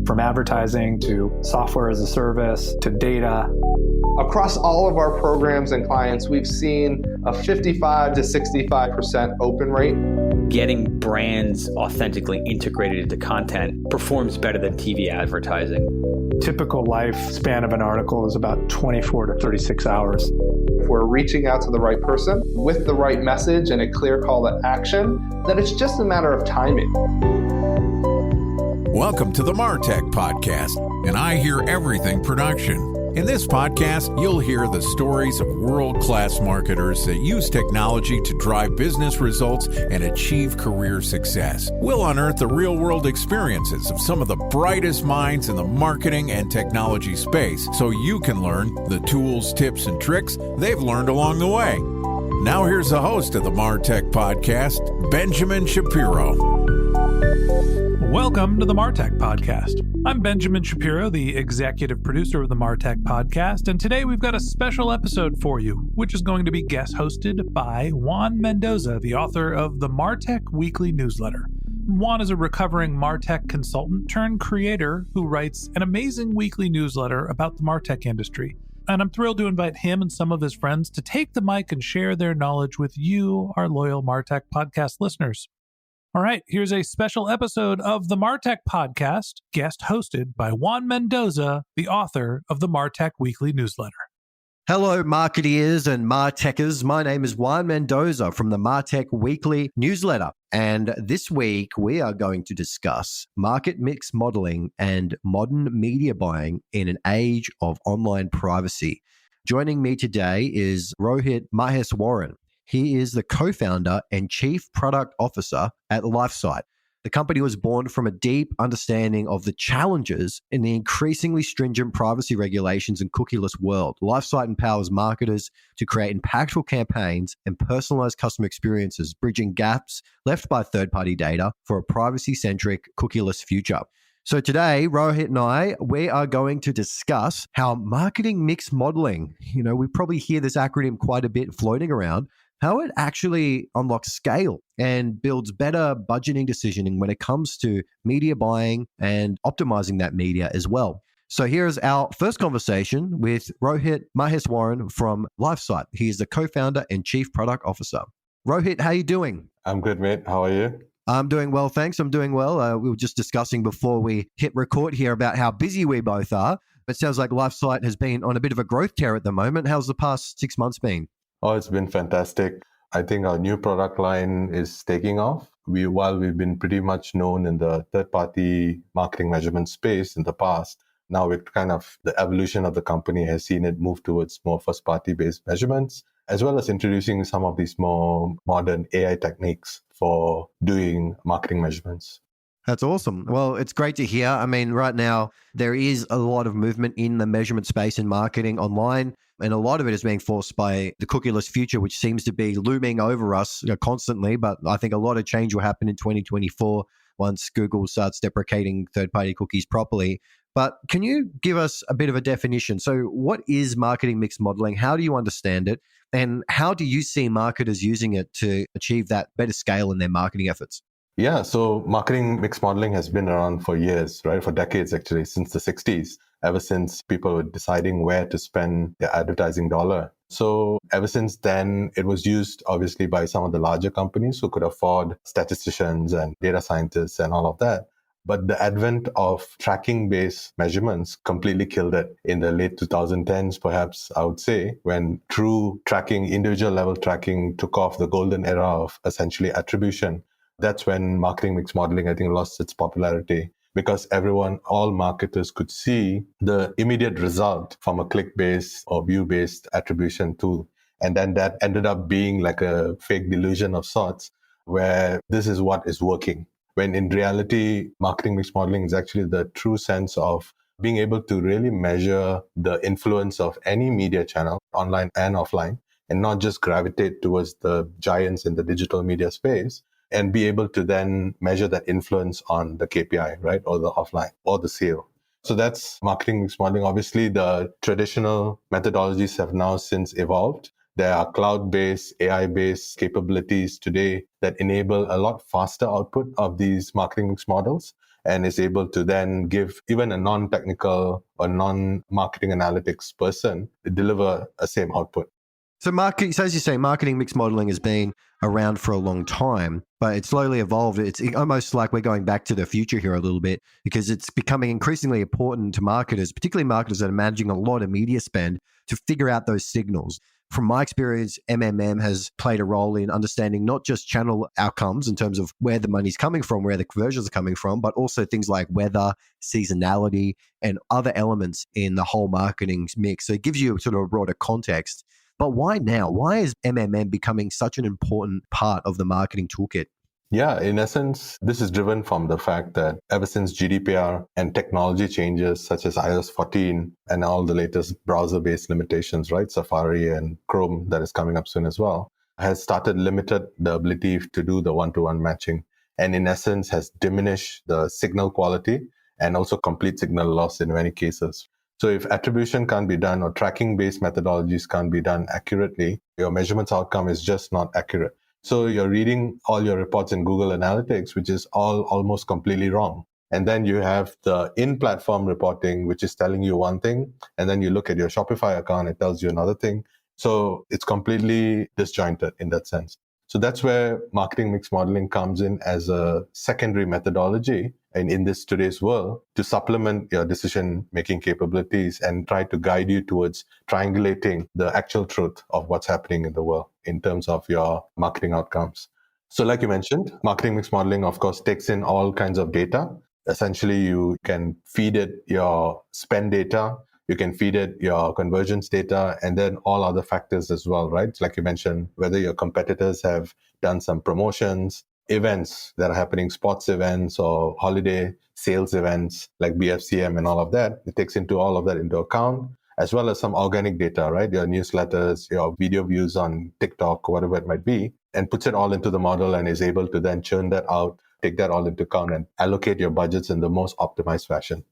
From advertising to software as a service to data. Across all of our programs and clients, we've seen a 55 to 65% open rate. Getting brands authentically integrated into content performs better than TV advertising. Typical lifespan of an article is about 24 to 36 hours. If we're reaching out to the right person with the right message and a clear call to action, then it's just a matter of timing. Welcome to the MarTech Podcast, and I Hear Everything production. In this podcast, you'll hear the stories of world-class marketers that use technology to drive business results and achieve career success. We'll unearth the real-world experiences of some of the brightest minds in the marketing and technology space so you can learn the tools, tips, and tricks they've learned along the way. Now here's the host of the MarTech Podcast, Benjamin Shapiro. Welcome to the MarTech Podcast. I'm Benjamin Shapiro, the executive producer of the MarTech Podcast, and today we've got a special episode for you, which is going to be guest hosted by Juan Mendoza, the author of the MarTech Weekly Newsletter. Juan is a recovering MarTech consultant turned creator who writes an amazing weekly newsletter about the MarTech industry. And I'm thrilled to invite him and some of his friends to take the mic and share their knowledge with you, our loyal MarTech Podcast listeners. All right, here's a special episode of the MarTech Podcast, guest hosted by Juan Mendoza, the author of the MarTech Weekly Newsletter. Hello, marketeers and MarTechers. My name is Juan Mendoza from the MarTech Weekly Newsletter. And this week, we are going to discuss market mix modeling and modern media buying in an age of online privacy. Joining me today is Rohit Maheswaran. He is the co-founder and chief product officer at LifeSite. The company was born from a deep understanding of the challenges in the increasingly stringent privacy regulations and cookieless world. LifeSite empowers marketers to create impactful campaigns and personalized customer experiences, bridging gaps left by third-party data for a privacy-centric, cookieless future. So today, Rohit and we are going to discuss how marketing mix modeling, we probably hear this acronym quite a bit floating around, how it actually unlocks scale and builds better budgeting decisioning when it comes to media buying and optimizing that media as well. So here's our first conversation with Rohit Maheswaran from LifeSite. He is the co-founder and chief product officer. Rohit, how are you doing? I'm good, mate. How are you? I'm doing well, thanks. I'm doing well. We were just discussing before we hit record here about how busy we both are. It sounds like LifeSite has been on a bit of a growth tear at the moment. How's the past 6 months been? Oh, it's been fantastic. I think our new product line is taking off. While we've been pretty much known in the third-party marketing measurement space in the past, now the evolution of the company has seen it move towards more first-party based measurements, as well as introducing some of these more modern AI techniques for doing marketing measurements. That's awesome. Well, it's great to hear. I mean, right now, there is a lot of movement in the measurement space in marketing online, and a lot of it is being forced by the cookieless future, which seems to be looming over us constantly. But I think a lot of change will happen in 2024 once Google starts deprecating third-party cookies properly. But can you give us a bit of a definition? So what is marketing mix modeling? How do you understand it? And how do you see marketers using it to achieve that better scale in their marketing efforts? Yeah, so marketing mix modeling has been around for years, right? For decades, actually, since the 60s, ever since people were deciding where to spend their advertising dollar. So ever since then, it was used obviously by some of the larger companies who could afford statisticians and data scientists and all of that. But the advent of tracking-based measurements completely killed it in the late 2010s, perhaps, I would say, when true tracking, individual level tracking took off, the golden era of essentially attribution. That's when marketing mix modeling, I think, lost its popularity because all marketers could see the immediate result from a click-based or view-based attribution tool. And then that ended up being like a fake delusion of sorts where this is what is working. When in reality, marketing mix modeling is actually the true sense of being able to really measure the influence of any media channel, online and offline, and not just gravitate towards the giants in the digital media space, and be able to then measure that influence on the KPI, right? Or the offline or the sale. So that's marketing mix modeling. Obviously, the traditional methodologies have now since evolved. There are cloud-based, AI-based capabilities today that enable a lot faster output of these marketing mix models and is able to then give even a non-technical or non-marketing analytics person to deliver a same output. So, so as you say, marketing mix modeling has been around for a long time, but it's slowly evolved. It's almost like we're going back to the future here a little bit because it's becoming increasingly important to marketers, particularly marketers that are managing a lot of media spend, to figure out those signals. From my experience, MMM has played a role in understanding not just channel outcomes in terms of where the money's coming from, where the conversions are coming from, but also things like weather, seasonality, and other elements in the whole marketing mix. So it gives you sort of a broader context. But why now? Why is MMM becoming such an important part of the marketing toolkit? Yeah, in essence, this is driven from the fact that ever since GDPR and technology changes such as iOS 14 and all the latest browser-based limitations, right? Safari and Chrome that is coming up soon as well, has started limited the ability to do the one-to-one matching, and in essence has diminished the signal quality and also complete signal loss in many cases. So if attribution can't be done or tracking-based methodologies can't be done accurately, your measurements outcome is just not accurate. So you're reading all your reports in Google Analytics, which is all almost completely wrong. And then you have the in-platform reporting, which is telling you one thing. And then you look at your Shopify account, it tells you another thing. So it's completely disjointed in that sense. So that's where marketing mix modeling comes in as a secondary methodology and in this today's world to supplement your decision-making capabilities and try to guide you towards triangulating the actual truth of what's happening in the world in terms of your marketing outcomes. So like you mentioned, marketing mix modeling, of course, takes in all kinds of data. Essentially, you can feed it your spend data, you can feed it your conversions data, and then all other factors as well, right? Like you mentioned, whether your competitors have done some promotions, events that are happening, sports events or holiday sales events like BFCM and all of that. It takes into all of that into account, as well as some organic data, right? Your newsletters, your video views on TikTok, whatever it might be, and puts it all into the model and is able to then churn that out, take that all into account and allocate your budgets in the most optimized fashion.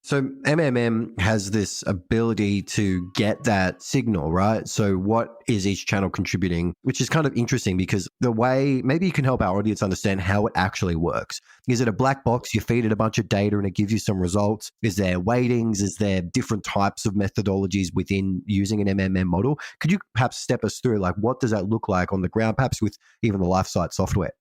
So MMM has this ability to get that signal, right? So what is each channel contributing, which is kind of interesting because the way, maybe you can help our audience understand how it actually works. Is it a black box? You feed it a bunch of data and it gives you some results. Is there weightings? Is there different types of methodologies within using an MMM model? Could you perhaps step us through, like, what does that look like on the ground, perhaps with even the LifeSite software?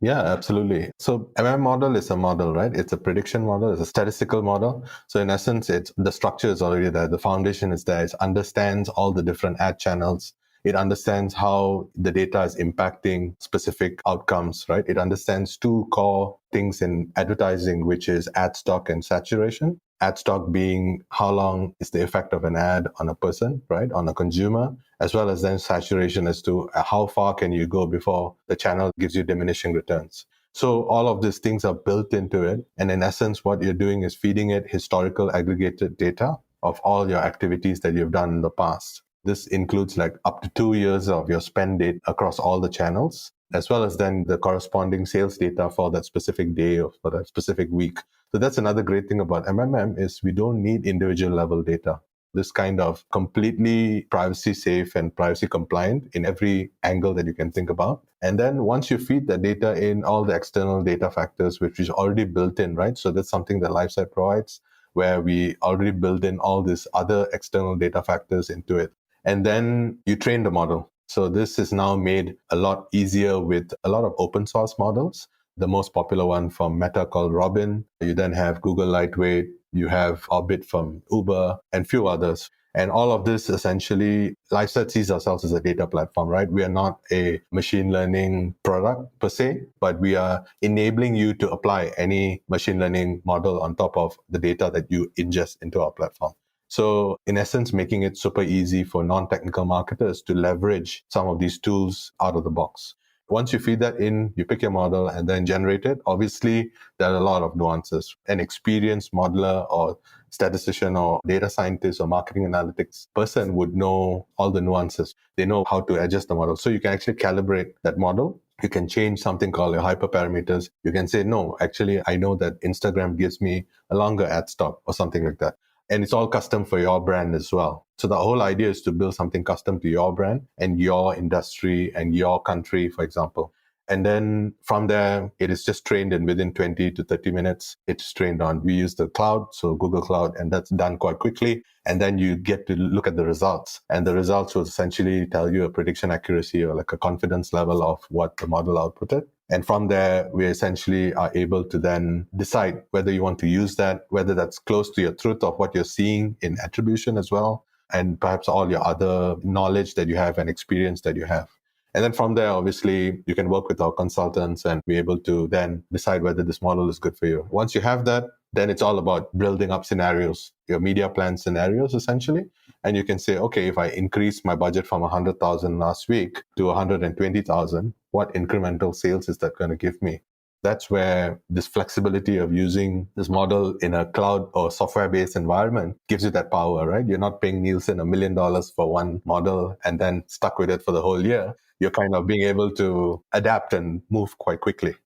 Yeah, absolutely. So MM model is a model, right? It's a prediction model. It's a statistical model. So in essence, it's the structure is already there. The foundation is there. It understands all the different ad channels. It understands how the data is impacting specific outcomes, right? It understands two core things in advertising, which is ad stock and saturation. Ad stock being how long is the effect of an ad on a person, right? On a consumer, as well as then saturation as to how far can you go before the channel gives you diminishing returns. So all of these things are built into it. And in essence, what you're doing is feeding it historical aggregated data of all your activities that you've done in the past. This includes like up to 2 years of your spend data across all the channels, as well as then the corresponding sales data for that specific day or for that specific week. So that's another great thing about MMM is we don't need individual level data. This kind of completely privacy safe and privacy compliant in every angle that you can think about. And then once you feed the data in all the external data factors, which is already built in, right? So that's something that LifeSite provides, where we already build in all these other external data factors into it. And then you train the model. So this is now made a lot easier with a lot of open source models. The most popular one from Meta called Robin. You then have Google Lightweight. You have Orbit from Uber and few others. And all of this essentially, LifeSite sees ourselves as a data platform, right? We are not a machine learning product per se, but we are enabling you to apply any machine learning model on top of the data that you ingest into our platform. So in essence, making it super easy for non-technical marketers to leverage some of these tools out of the box. Once you feed that in, you pick your model and then generate it. Obviously, there are a lot of nuances. An experienced modeler or statistician or data scientist or marketing analytics person would know all the nuances. They know how to adjust the model. So you can actually calibrate that model. You can change something called your hyperparameters. You can say, no, actually, I know that Instagram gives me a longer ad stock or something like that. And it's all custom for your brand as well. So the whole idea is to build something custom to your brand and your industry and your country, for example. And then from there, it is just trained, and within 20 to 30 minutes, it's trained on. We use the cloud, so Google Cloud, and that's done quite quickly. And then you get to look at the results. And the results will essentially tell you a prediction accuracy or like a confidence level of what the model outputted. And from there, we essentially are able to then decide whether you want to use that, whether that's close to your truth of what you're seeing in attribution as well, and perhaps all your other knowledge that you have and experience that you have. And then from there, obviously, you can work with our consultants and be able to then decide whether this model is good for you. Once you have that, then it's all about building up scenarios, your media plan scenarios, essentially. And you can say, okay, if I increase my budget from 100,000 last week to 120,000, what incremental sales is that going to give me? That's where this flexibility of using this model in a cloud or software-based environment gives you that power, right? You're not paying Nielsen $1 million for one model and then stuck with it for the whole year. You're kind of being able to adapt and move quite quickly.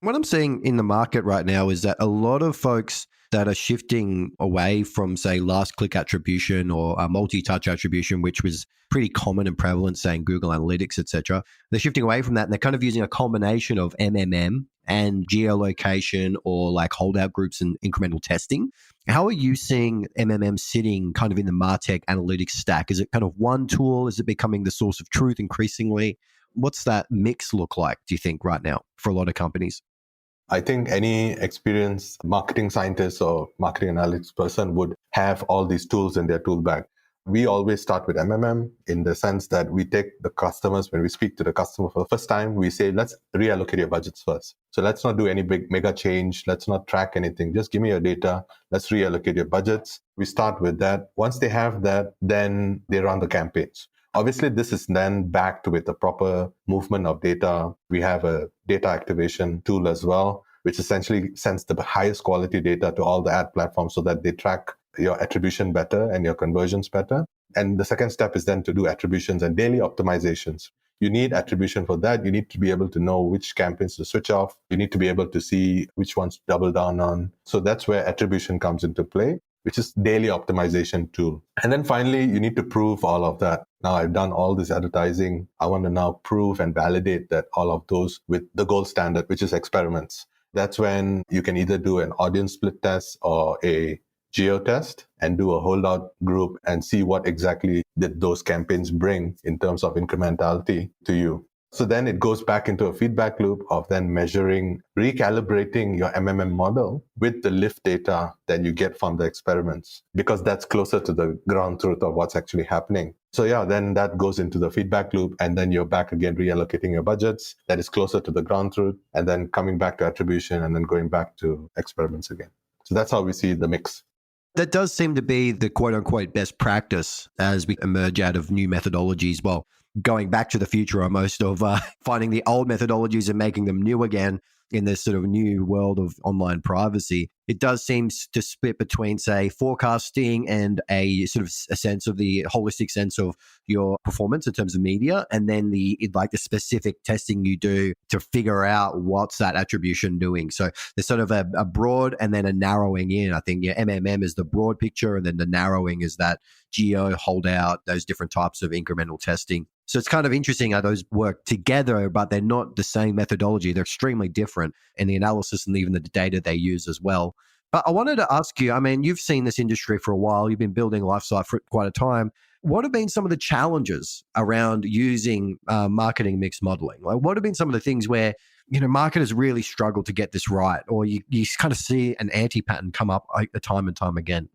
What I'm seeing in the market right now is that a lot of folks that are shifting away from, say, last click attribution or multi-touch attribution, which was pretty common and prevalent, say, in Google Analytics, etc. They're shifting away from that, and they're kind of using a combination of MMM and geolocation or like holdout groups and incremental testing. How are you seeing MMM sitting kind of in the MarTech analytics stack? Is it kind of one tool? Is it becoming the source of truth increasingly? What's that mix look like, do you think, right now for a lot of companies? I think any experienced marketing scientist or marketing analytics person would have all these tools in their tool bag. We always start with MMM in the sense that we take the customers, when we speak to the customer for the first time, we say, let's reallocate your budgets first. So let's not do any big mega change. Let's not track anything. Just give me your data. Let's reallocate your budgets. We start with that. Once they have that, then they run the campaigns. Obviously, this is then backed with the proper movement of data. We have a data activation tool as well, which essentially sends the highest quality data to all the ad platforms so that they track your attribution better and your conversions better. And the second step is then to do attributions and daily optimizations. You need attribution for that. You need to be able to know which campaigns to switch off. You need to be able to see which ones to double down on. So that's where attribution comes into play, which is daily optimization tool. And then finally, you need to prove all of that. Now I've done all this advertising. I want to now prove and validate that all of those with the gold standard, which is experiments. That's when you can either do an audience split test or a geo test and do a holdout group and see what exactly did those campaigns bring in terms of incrementality to you. So then it goes back into a feedback loop of then measuring, recalibrating your MMM model with the lift data that you get from the experiments, because that's closer to the ground truth of what's actually happening. So yeah, then that goes into the feedback loop, and then you're back again reallocating your budgets that is closer to the ground truth, and then coming back to attribution and then going back to experiments again. So that's how we see the mix. That does seem to be the quote unquote best practice as we emerge out of new methodologies. Well, going back to the future almost of finding the old methodologies and making them new again in this sort of new world of online privacy. It does seem to split between, say, forecasting and a sort of a sense of the holistic sense of your performance in terms of media, and then the specific testing you do to figure out what's that attribution doing. So there's sort of a broad and then a narrowing in. I think MMM is the broad picture, and then the narrowing is that geo, holdout, those different types of incremental testing. So it's kind of interesting how those work together, but they're not the same methodology. They're extremely different in the analysis and even the data they use as well. But I wanted to ask you, I mean, you've seen this industry for a while. You've been building LifeSite for quite a time. What have been some of the challenges around using marketing mix modeling? Like, what have been some of the things where, marketers really struggle to get this right, or you kind of see an anti-pattern come up time and time again?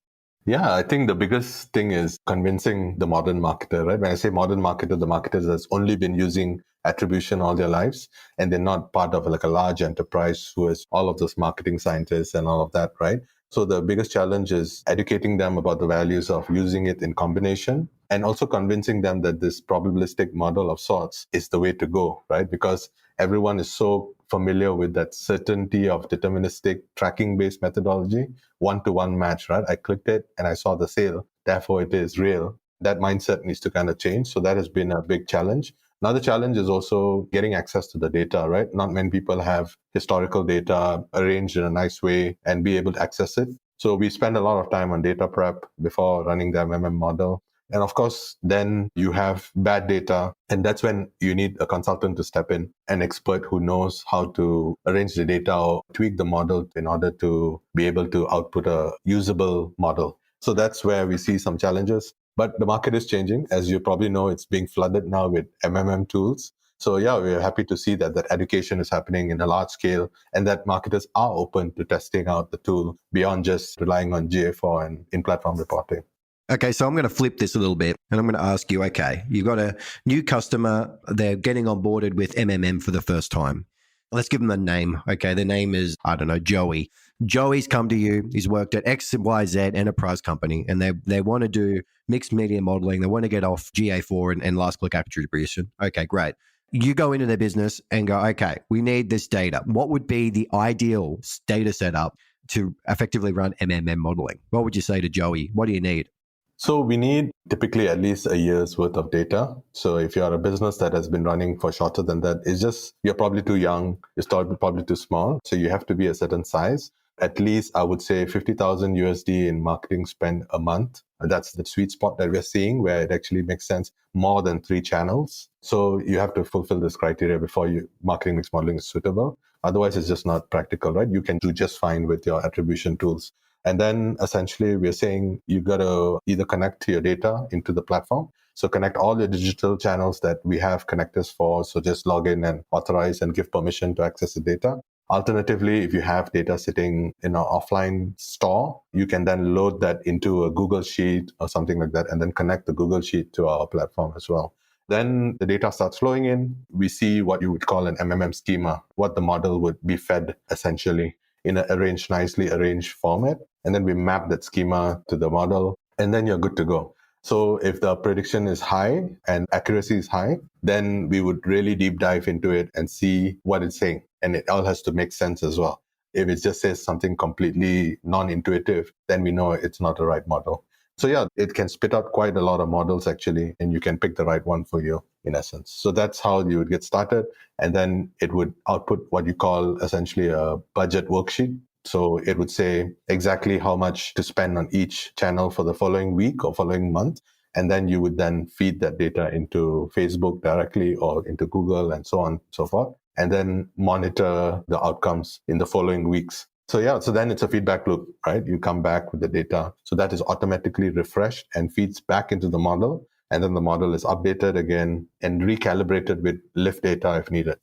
Yeah, I think the biggest thing is convincing the modern marketer, right? When I say modern marketer, the marketers that's only been using attribution all their lives, and they're not part of like a large enterprise who has all of those marketing scientists and all of that, right? So the biggest challenge is educating them about the values of using it in combination, and also convincing them that this probabilistic model of sorts is the way to go, right? Because everyone is so familiar with that certainty of deterministic tracking-based methodology, one-to-one match, right? I clicked it and I saw the sale, therefore it is real. That mindset needs to kind of change. So that has been a big challenge. Another challenge is also getting access to the data, right? Not many people have historical data arranged in a nice way and be able to access it. So we spend a lot of time on data prep before running the MMM model. And of course, then you have bad data. And that's when you need a consultant to step in, an expert who knows how to arrange the data or tweak the model in order to be able to output a usable model. So that's where we see some challenges. But the market is changing. As you probably know, it's being flooded now with MMM tools. So yeah, we're happy to see that education is happening in a large scale and that marketers are open to testing out the tool beyond just relying on GA4 and in-platform reporting. Okay, so I'm going to flip this a little bit and I'm going to ask you, okay, you've got a new customer, they're getting onboarded with MMM for the first time. Let's give them a name. Okay, the name is, I don't know, Joey. Joey's come to you, he's worked at XYZ enterprise company and they want to do mixed media modeling. They want to get off GA4 and last click attribution. Okay, great. You go into their business and go, okay, we need this data. What would be the ideal data setup to effectively run MMM modeling? What would you say to Joey? What do you need? So we need typically at least a year's worth of data. So if you're a business that has been running for shorter than that, it's just, you're probably too young, it's probably too small. So you have to be a certain size. At least I would say 50,000 USD in marketing spend a month. That's the sweet spot that we're seeing where it actually makes sense, more than 3 channels. So you have to fulfill this criteria before marketing mix modeling is suitable. Otherwise, it's just not practical, right? You can do just fine with your attribution tools. And then essentially we're saying you got to either connect your data into the platform. So connect all your digital channels that we have connectors for. So just log in and authorize and give permission to access the data. Alternatively, if you have data sitting in an offline store, you can then load that into a Google Sheet or something like that, and then connect the Google Sheet to our platform as well. Then the data starts flowing in. We see what you would call an MMM schema, what the model would be fed essentially in a nicely arranged format. And then we map that schema to the model, and then you're good to go. So if the prediction is high and accuracy is high, then we would really deep dive into it and see what it's saying. And it all has to make sense as well. If it just says something completely non-intuitive, then we know it's not the right model. So yeah, it can spit out quite a lot of models actually, and you can pick the right one for you in essence. So that's how you would get started. And then it would output what you call essentially a budget worksheet. So it would say exactly how much to spend on each channel for the following week or following month. And then you would then feed that data into Facebook directly or into Google and so on and so forth. And then monitor the outcomes in the following weeks. So yeah, so then it's a feedback loop, right? You come back with the data. So that is automatically refreshed and feeds back into the model. And then the model is updated again and recalibrated with lift data if needed.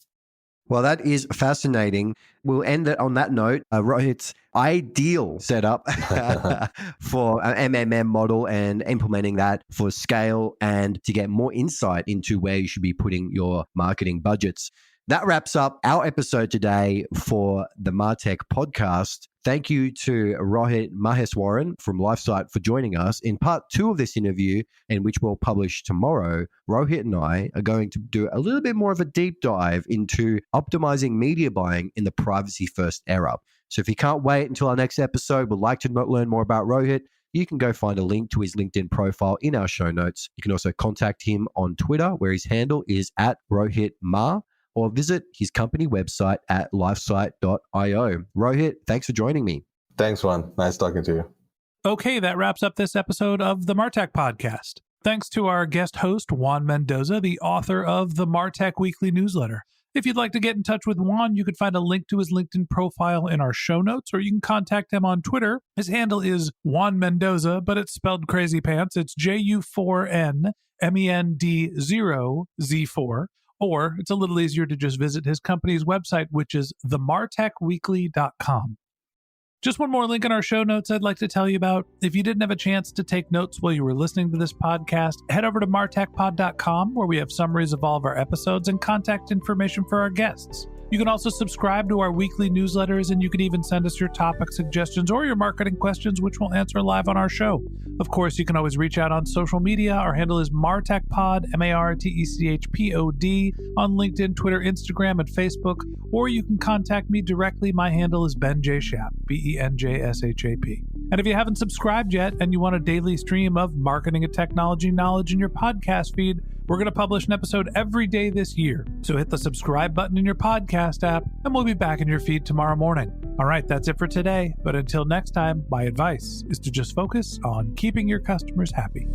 Well, that is fascinating. We'll end it on that note. Rohit's ideal setup for an MMM model and implementing that for scale and to get more insight into where you should be putting your marketing budgets. That wraps up our episode today for the MarTech podcast. Thank you to Rohit Maheswaran from LifeSite for joining us. In part 2 of this interview, and which we'll publish tomorrow, Rohit and I are going to do a little bit more of a deep dive into optimizing media buying in the privacy-first era. So if you can't wait until our next episode, would like to learn more about Rohit, you can go find a link to his LinkedIn profile in our show notes. You can also contact him on Twitter, where his handle is @RohitMah, or visit his company website at lifesite.io. Rohit, thanks for joining me. Thanks, Juan. Nice talking to you. Okay, that wraps up this episode of the MarTech podcast. Thanks to our guest host, Juan Mendoza, the author of the MarTech Weekly Newsletter. If you'd like to get in touch with Juan, you can find a link to his LinkedIn profile in our show notes, or you can contact him on Twitter. His handle is Juan Mendoza, but it's spelled crazy pants. It's JU4NMEND0Z4. Or it's a little easier to just visit his company's website, which is themartechweekly.com. Just one more link in our show notes I'd like to tell you about. If you didn't have a chance to take notes while you were listening to this podcast, head over to martechpod.com, where we have summaries of all of our episodes and contact information for our guests. You can also subscribe to our weekly newsletters, and you can even send us your topic suggestions or your marketing questions, which we'll answer live on our show. Of course, you can always reach out on social media. Our handle is MarTechPod, MarTechPod, on LinkedIn, Twitter, Instagram, and Facebook. Or you can contact me directly. My handle is Ben J. Shap, BenJShap. And if you haven't subscribed yet and you want a daily stream of marketing and technology knowledge in your podcast feed, We're going to publish an episode every day this year, so hit the subscribe button in your podcast app, and we'll be back in your feed tomorrow morning. All right, that's it for today, but until next time, my advice is to just focus on keeping your customers happy.